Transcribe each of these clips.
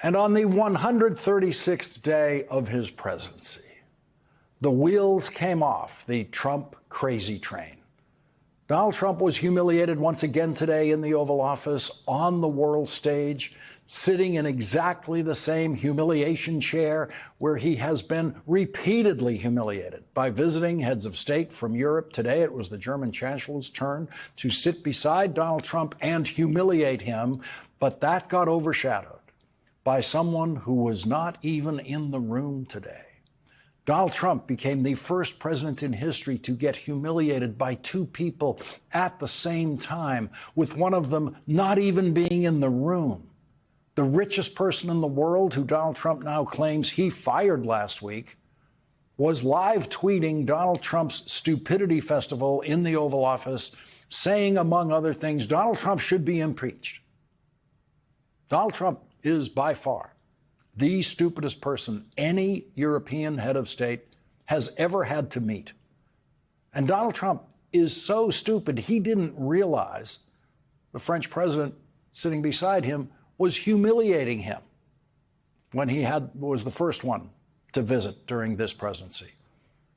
And on the 136th day of his presidency, the wheels came off the Trump crazy train. Donald Trump was humiliated once again today in the Oval Office, on the world stage, sitting in exactly the same humiliation chair where he has been repeatedly humiliated by visiting heads of state from Europe. Today, it was the German chancellor's turn to sit beside Donald Trump and humiliate him, but that got overshadowed by someone who was not even in the room today. Donald Trump became the first president in history to get humiliated by two people at the same time, with one of them not even being in the room. The richest person in the world, who Donald Trump now claims he fired last week, was live tweeting Donald Trump's stupidity festival in the Oval Office, saying, among other things, Donald Trump should be impeached. Donald Trump is by far the stupidest person any European head of state has ever had to meet. And Donald Trump is so stupid, he didn't realize the French president sitting beside him was humiliating him when he was the first one to visit during this presidency.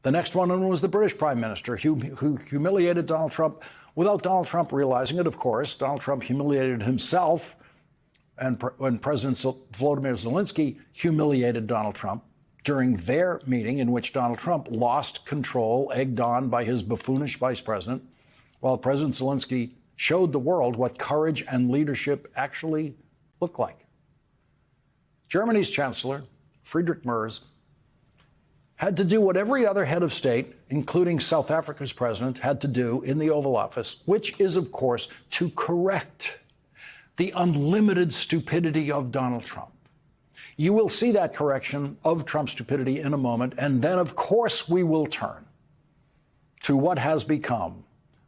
The next one was the British Prime Minister, who humiliated Donald Trump without Donald Trump realizing it, of course. Donald Trump humiliated himself, and when President Volodymyr Zelensky humiliated Donald Trump during their meeting, in which Donald Trump lost control, egged on by his buffoonish vice president, while President Zelensky showed the world what courage and leadership actually look like. Germany's Chancellor, Friedrich Merz, had to do what every other head of state, including South Africa's president, had to do in the Oval Office, which is, of course, to correct the unlimited stupidity of Donald Trump. You will see that correction of Trump's stupidity in a moment, and then, of course, we will turn to what has become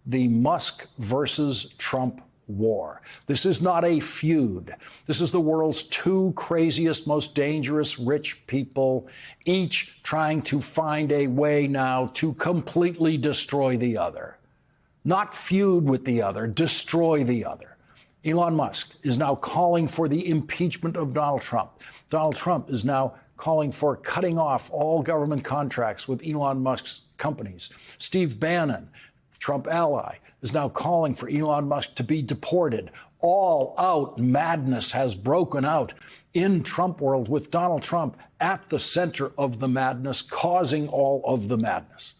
the Musk versus Trump war. This is not a feud. This is the world's two craziest, most dangerous rich people, each trying to find a way now to completely destroy the other. Not feud with the other, destroy the other. Elon Musk is now calling for the impeachment of Donald Trump. Donald Trump is now calling for cutting off all government contracts with Elon Musk's companies. Steve Bannon, Trump ally, is now calling for Elon Musk to be deported. All out madness has broken out in Trump world, with Donald Trump at the center of the madness, causing all of the madness.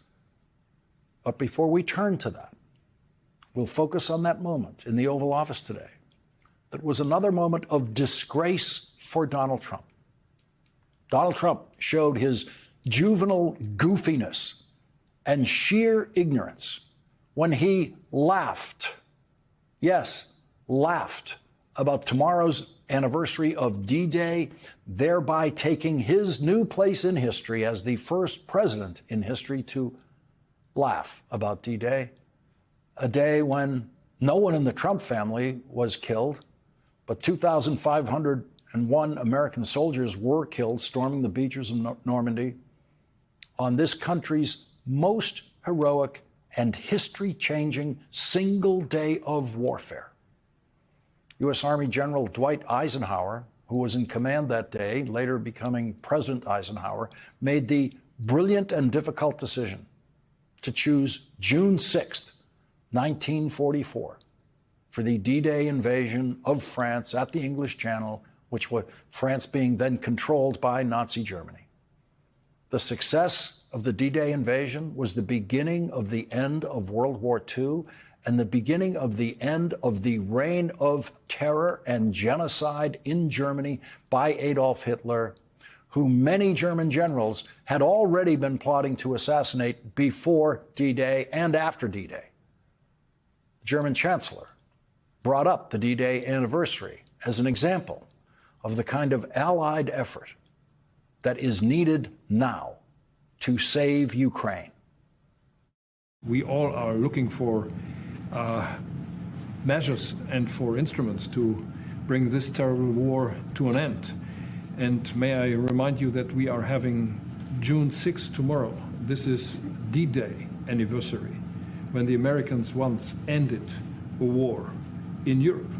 But before we turn to that, we'll focus on that moment in the Oval Office today that was another moment of disgrace for Donald Trump. Donald Trump showed his juvenile goofiness and sheer ignorance when he laughed, yes, laughed about tomorrow's anniversary of D-Day, thereby taking his new place in history as the first president in history to laugh about D-Day. A day when no one in the Trump family was killed, but 2,501 American soldiers were killed storming the beaches of Normandy on this country's most heroic and history-changing single day of warfare. U.S. Army General Dwight Eisenhower, who was in command that day, later becoming President Eisenhower, made the brilliant and difficult decision to choose June 6th, 1944, for the D-Day invasion of France at the English Channel, which was France being then controlled by Nazi Germany. The success of the D-Day invasion was the beginning of the end of World War II and the beginning of the end of the reign of terror and genocide in Germany by Adolf Hitler, who many German generals had already been plotting to assassinate before D-Day and after D-Day. The German chancellor brought up the D-Day anniversary as an example of the kind of allied effort that is needed now to save Ukraine. We all are looking for measures and for instruments to bring this terrible war to an end. And may I remind you that we are having June 6th tomorrow. This is D-Day anniversary, when the Americans once ended a war in Europe.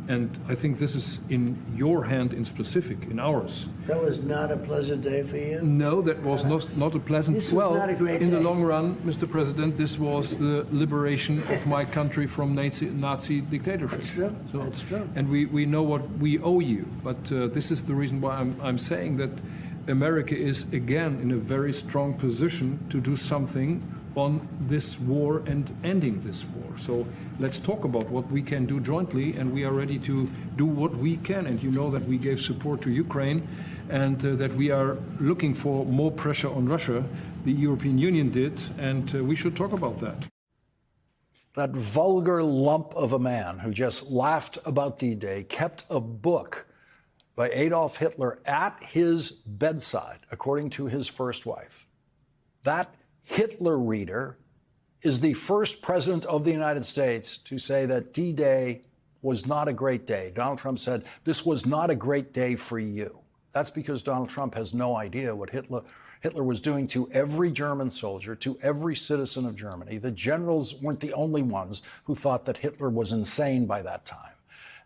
And I think this is in your hand in specific, in ours. That was not a pleasant day for you? No, that was not a pleasant. This was not a great in the day. long run, Mr. President, this was the liberation of my country from Nazi dictatorship. That's true. That's true. And we know what we owe you. But this is the reason why I'm saying that America is again in a very strong position to do something on this war and ending this war. So let's talk about what we can do jointly, and we are ready to do what we can. And you know that we gave support to Ukraine, and that we are looking for more pressure on Russia. The European Union did, and we should talk about that. That vulgar lump of a man who just laughed about D-Day kept a book by Adolf Hitler at his bedside, according to his first wife. That Hitler reader is the first president of the United States to say that D-Day was not a great day. Donald Trump said, this was not a great day for you. That's because Donald Trump has no idea what Hitler was doing to every German soldier, to every citizen of Germany. The generals weren't the only ones who thought that Hitler was insane by that time.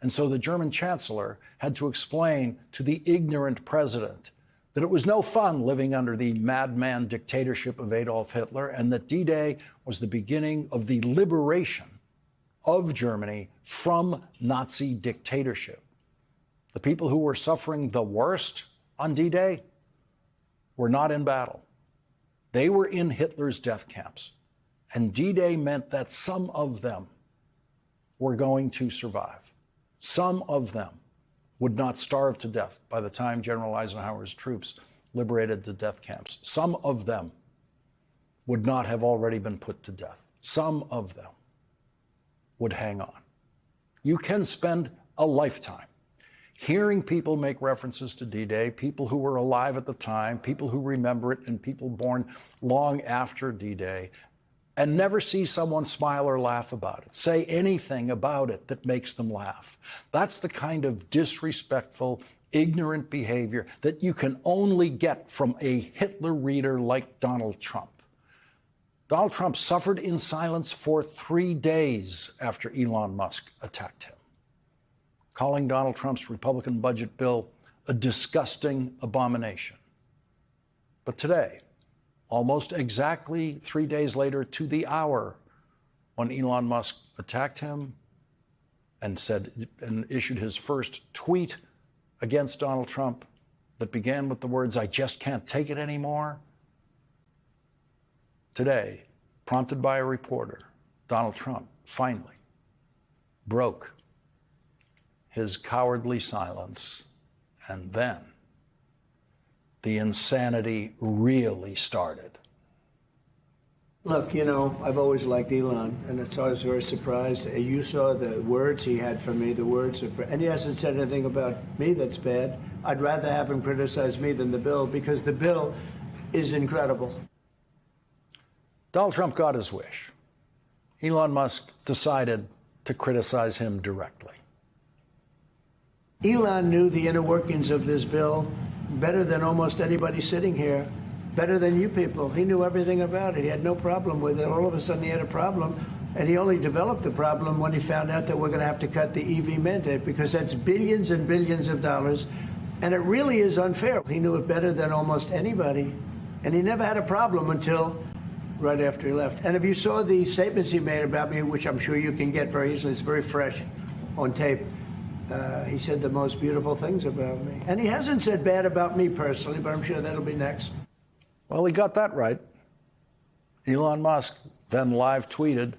And so the German chancellor had to explain to the ignorant president that it was no fun living under the madman dictatorship of Adolf Hitler, and that D-Day was the beginning of the liberation of Germany from Nazi dictatorship. The people who were suffering the worst on D-Day were not in battle. They were in Hitler's death camps. And D-Day meant that some of them were going to survive. Some of them would not starve to death by the time General Eisenhower's troops liberated the death camps. Some of them would not have already been put to death. Some of them would hang on. You can spend a lifetime hearing people make references to D-Day, people who were alive at the time, people who remember it, and people born long after D-Day, and never see someone smile or laugh about it, say anything about it that makes them laugh. That's the kind of disrespectful, ignorant behavior that you can only get from a Hitler reader like Donald Trump. Donald Trump suffered in silence for 3 days after Elon Musk attacked him, calling Donald Trump's Republican budget bill a disgusting abomination. But today, almost exactly 3 days later to the hour, when Elon Musk attacked him and issued his first tweet against Donald Trump that began with the words, "I just can't take it anymore." Today, prompted by a reporter, Donald Trump finally broke his cowardly silence, and then the insanity really started. Look, you know, I've always liked Elon, and it's always very surprised. You saw the words he had for me, and he hasn't said anything about me that's bad. I'd rather have him criticize me than the bill, because the bill is incredible. Donald Trump got his wish. Elon Musk decided to criticize him directly. Elon knew the inner workings of this bill better than almost anybody sitting here, better than you people. He knew everything about it. He had no problem with it. All of a sudden he had a problem, and he only developed the problem when he found out that we're going to have to cut the EV mandate, because that's billions and billions of dollars, and it really is unfair. He knew it better than almost anybody, and he never had a problem until right after he left. And if you saw the statements he made about me, which I'm sure you can get very easily, it's very fresh on tape, he said the most beautiful things about me. And he hasn't said bad about me personally, but I'm sure that'll be next. Well, he got that right. Elon Musk then live tweeted,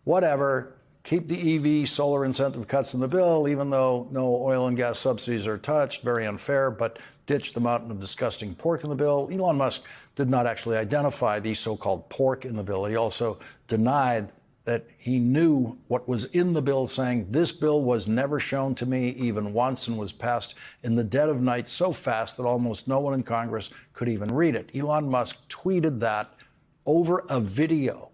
whatever, keep the EV solar incentive cuts in the bill, even though no oil and gas subsidies are touched, very unfair, but ditch the mountain of disgusting pork in the bill. Elon Musk did not actually identify the so-called pork in the bill. He also denied that he knew what was in the bill, saying this bill was never shown to me even once and was passed in the dead of night so fast that almost no one in Congress could even read it. Elon Musk tweeted that over a video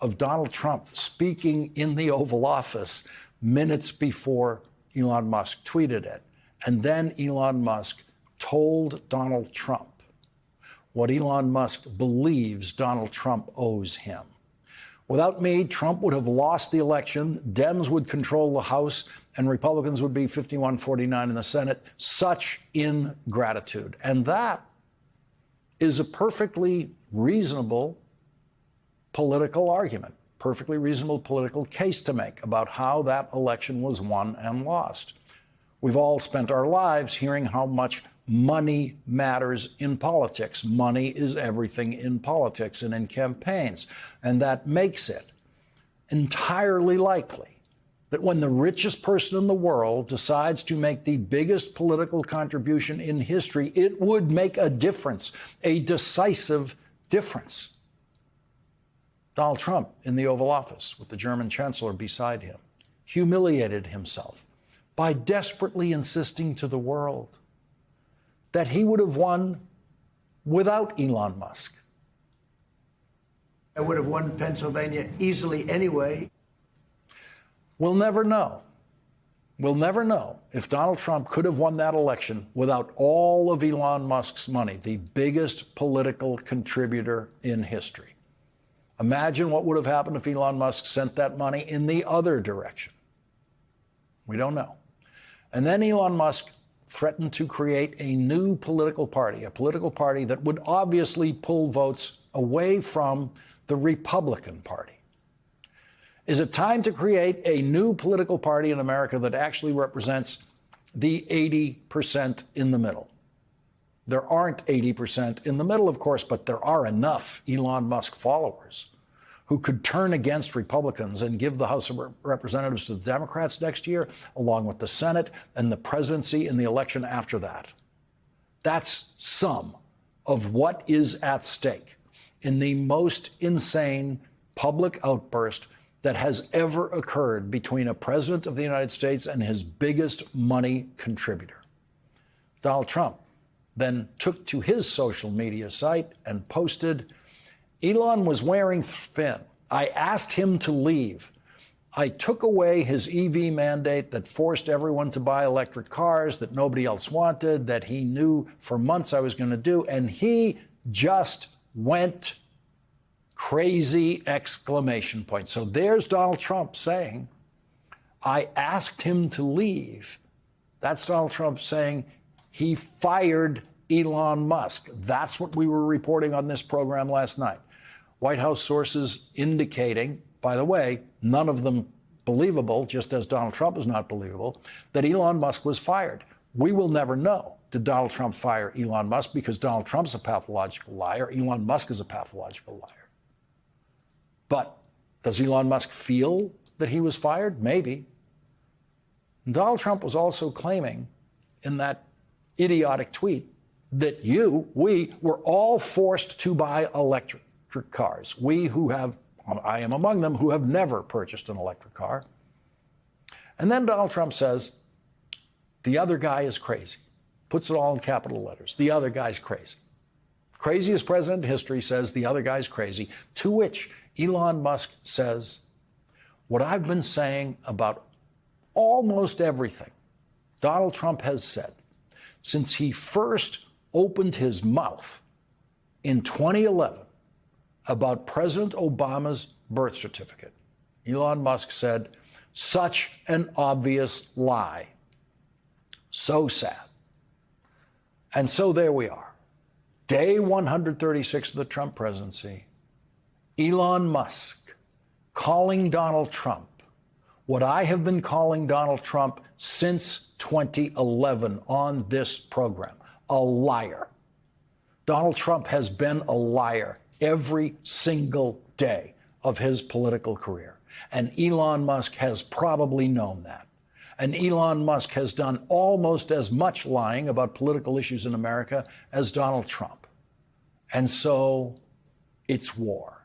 of Donald Trump speaking in the Oval Office minutes before Elon Musk tweeted it. And then Elon Musk told Donald Trump what Elon Musk believes Donald Trump owes him. Without me, Trump would have lost the election, Dems would control the House, and Republicans would be 51-49 in the Senate. Such ingratitude. And that is a perfectly reasonable political argument, perfectly reasonable political case to make about how that election was won and lost. We've all spent our lives hearing how much money matters in politics. Money is everything in politics and in campaigns. And that makes it entirely likely that when the richest person in the world decides to make the biggest political contribution in history, it would make a difference, a decisive difference. Donald Trump in the Oval Office with the German chancellor beside him humiliated himself by desperately insisting to the world that he would have won without Elon Musk. I would have won Pennsylvania easily anyway. We'll never know. We'll never know if Donald Trump could have won that election without all of Elon Musk's money, the biggest political contributor in history. Imagine what would have happened if Elon Musk sent that money in the other direction. We don't know. And then Elon Musk threatened to create a new political party, a political party that would obviously pull votes away from the Republican Party. Is it time to create a new political party in America that actually represents the 80% in the middle? There aren't 80% in the middle, of course, but there are enough Elon Musk followers who could turn against Republicans and give the House of Representatives to the Democrats next year, along with the Senate and the presidency in the election after that. That's some of what is at stake in the most insane public outburst that has ever occurred between a president of the United States and his biggest money contributor. Donald Trump then took to his social media site and posted, "Elon was wearing thin. I asked him to leave. I took away his EV mandate that forced everyone to buy electric cars that nobody else wanted, that he knew for months I was going to do, and he just went crazy!" So there's Donald Trump saying, I asked him to leave. That's Donald Trump saying he fired Elon Musk. That's what we were reporting on this program last night. White House sources indicating, by the way, none of them believable, just as Donald Trump is not believable, that Elon Musk was fired. We will never know. Did Donald Trump fire Elon Musk because Donald Trump's a pathological liar? Elon Musk is a pathological liar. But does Elon Musk feel that he was fired? Maybe. And Donald Trump was also claiming in that idiotic tweet that we were all forced to buy electric cars. We who have, I am among them, who have never purchased an electric car. And then Donald Trump says, the other guy is crazy. Puts it all in capital letters. The other guy's crazy. Craziest president in history says the other guy's crazy, to which Elon Musk says, what I've been saying about almost everything Donald Trump has said since he first opened his mouth in 2011 about President Obama's birth certificate. Elon Musk said, such an obvious lie. So sad. And so there we are. Day 136 of the Trump presidency. Elon Musk calling Donald Trump what I have been calling Donald Trump since 2011 on this program, a liar. Donald Trump has been a liar every single day of his political career. And Elon Musk has probably known that. And Elon Musk has done almost as much lying about political issues in America as Donald Trump. And so it's war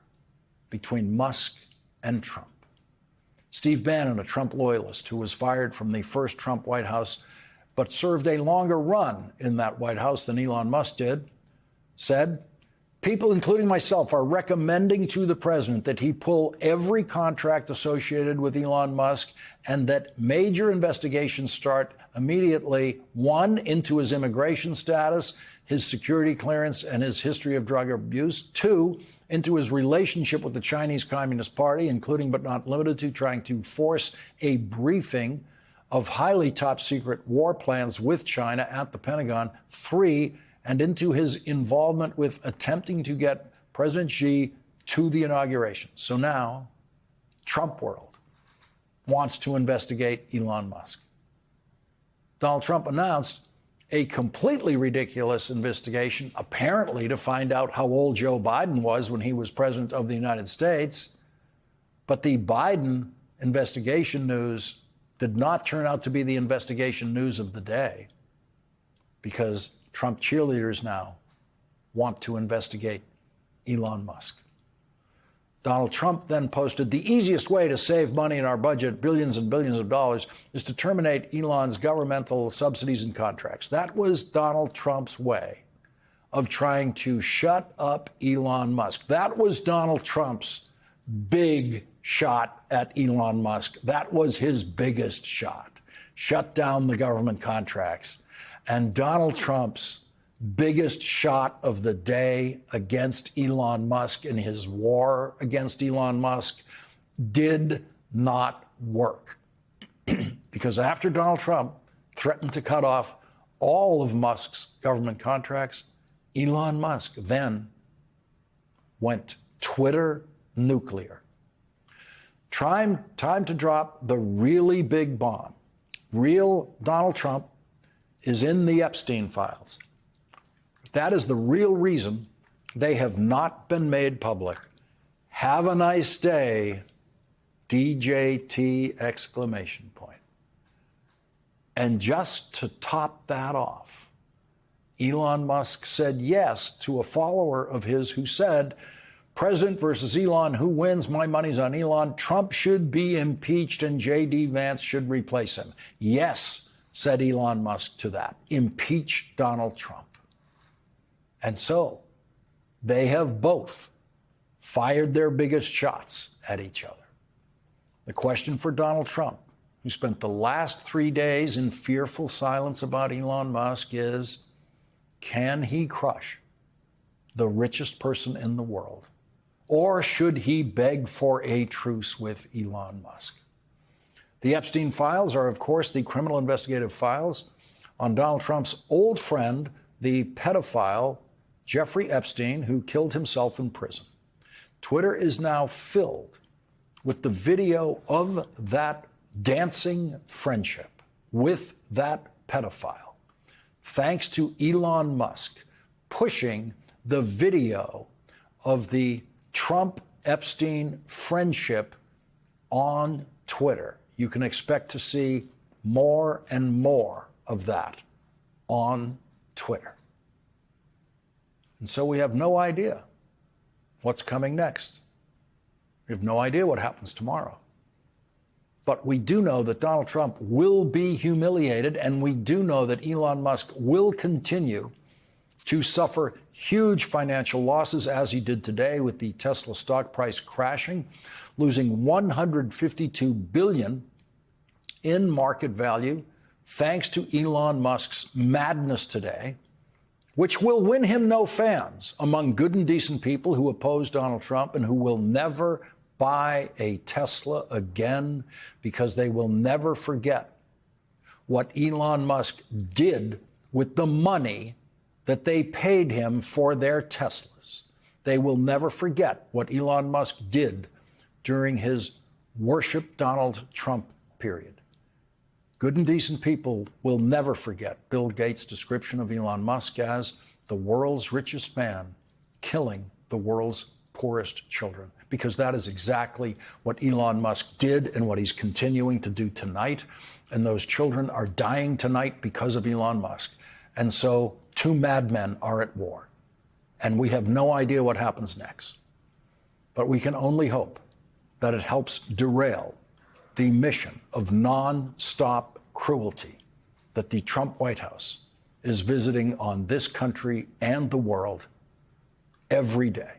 between Musk and Trump. Steve Bannon, a Trump loyalist who was fired from the first Trump White House, but served a longer run in that White House than Elon Musk did, said, people, including myself, are recommending to the president that he pull every contract associated with Elon Musk and that major investigations start immediately, one, into his immigration status, his security clearance, and his history of drug abuse, two, into his relationship with the Chinese Communist Party, including but not limited to trying to force a briefing of highly top secret war plans with China at the Pentagon. 3, and into his involvement with attempting to get President Xi to the inauguration. So now, Trump world wants to investigate Elon Musk. Donald Trump announced a completely ridiculous investigation, apparently to find out how old Joe Biden was when he was president of the United States. But the Biden investigation news did not turn out to be the investigation news of the day, because Trump cheerleaders now want to investigate Elon Musk. Donald Trump then posted, the easiest way to save money in our budget, billions and billions of dollars, is to terminate Elon's governmental subsidies and contracts. That was Donald Trump's way of trying to shut up Elon Musk. That was Donald Trump's big shot at Elon Musk. That was his biggest shot. Shut down the government contracts. And Donald Trump's biggest shot of the day against Elon Musk in his war against Elon Musk did not work. Because after Donald Trump threatened to cut off all of Musk's government contracts, Elon Musk then went Twitter nuclear. Time to drop the really big bomb. Real Donald Trump is in the Epstein files. That is the real reason they have not been made public. Have a nice day, DJT exclamation point. And just to top that off, Elon Musk said yes to a follower of his who said, President versus Elon, who wins? My money's on Elon. Trump should be impeached and J.D. Vance should replace him. Yes, said Elon Musk to that. Impeach Donald Trump. And so they have both fired their biggest shots at each other. The question for Donald Trump, who spent the last 3 days in fearful silence about Elon Musk, is, can he crush the richest person in the world? Or should he beg for a truce with Elon Musk? The Epstein files are, of course, the criminal investigative files on Donald Trump's old friend, the pedophile Jeffrey Epstein, who killed himself in prison. Twitter is now filled with the video of that dancing friendship with that pedophile, thanks to Elon Musk pushing the video of the Trump-Epstein friendship on Twitter. You can expect to see more and more of that on Twitter. And so we have no idea what's coming next. We have no idea what happens tomorrow. But we do know that Donald Trump will be humiliated, and we do know that Elon Musk will continue to suffer huge financial losses, as he did today with the Tesla stock price crashing, losing $152 billion in market value, thanks to Elon Musk's madness today, which will win him no fans among good and decent people who oppose Donald Trump and who will never buy a Tesla again, because they will never forget what Elon Musk did with the money that they paid him for their Teslas. They will never forget what Elon Musk did during his worship Donald Trump period. Good and decent people will never forget Bill Gates' description of Elon Musk as the world's richest man killing the world's poorest children, because that is exactly what Elon Musk did and what he's continuing to do tonight. And those children are dying tonight because of Elon Musk. And so 2 madmen are at war. And we have no idea what happens next. But we can only hope that it helps derail the mission of non-stop cruelty that the Trump White House is visiting on this country and the world every day.